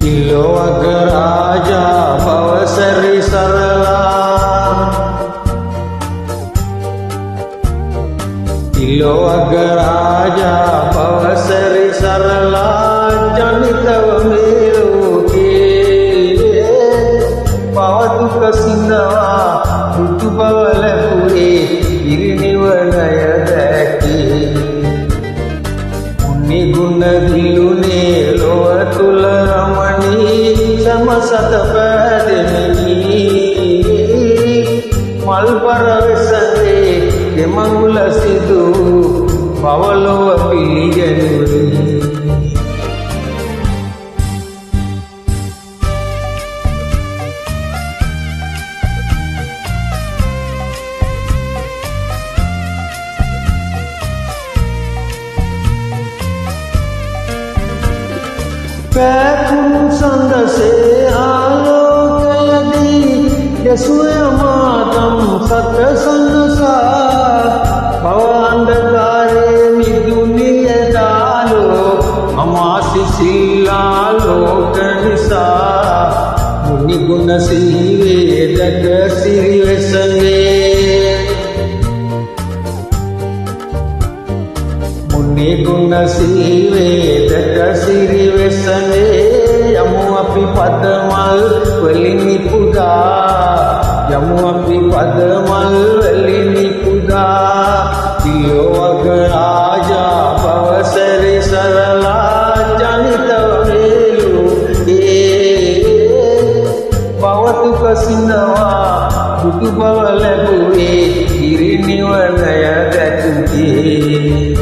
ඉල්ලොවක රාජා පවසරි සරලා ඉල්ලොවක රාජා පවසරි සරලා ජනිතව මේ ලෝකේ පවතුක සිඳවා බුදු බව ලැබුවේ ඉරිනිවනය දැකී නිගුණ දිලුනේ ලොව තුල රමණී සමසත පැදෙමි මල් පරවසනේ දෙමඟුල සිදු පවලොව පිළිගැනුනි පැකුම් සඳසේ ආලෝකයදී යසුය මාතම් සත සන්නසා භව අන්ධකාරයේ මිදුනිය දාලෝ අමාසි සීලා ලෝක නිසා මුනි ගුණ සීවේ දක සිරි වෙසනේ මුනි ගුණ සීවේ දක සිරි වෙසනේ යමු අපි පදමල් වලින් නිපුදා යමු අපි පදමල් වලින් නිපුදා දියවක රාජා පවසරි සරලා ජනිතව වේලු පවතුක සිඳවා බුදු බව ලැබුවේ ඉරිනිවනය දැකුවේ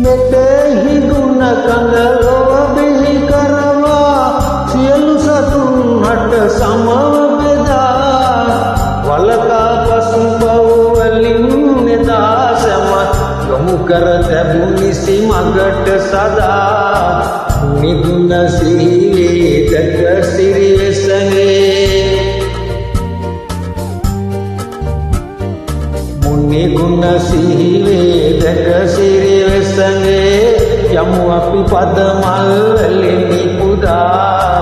මෙතෙහි දුන කඳලොව බිහි කරවා සියලු සතුන් හට සමව බෙදා වලකා පසු බව වලින් නෙදා සම යොමු කර තැබු නිසි මගට සදා නිගුණ සීවේ දක සිරි වෙසනේ මුනි ගුණ සීවේ දක සිරි වෙසනේ යමු අපි පදමල් වලින් නිපුදා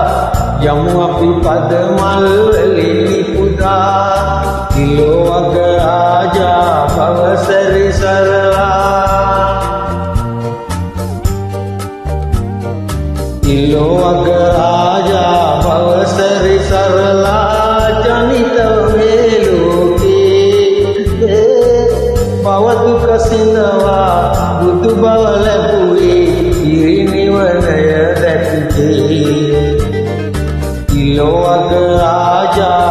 යමු අපි පදමල් වලින් නිපුදා ඉල්ලොවක රාජා පවසරි සරලා ඉල්ලොවක රාජා පවසරි සරලා ජනිතව මේ ලෝකේ පවතුක සිඳවා බුදු බව ලැබුවේ ඉරිනිවනය දැකුවේ ඉල්ලොවක රාජා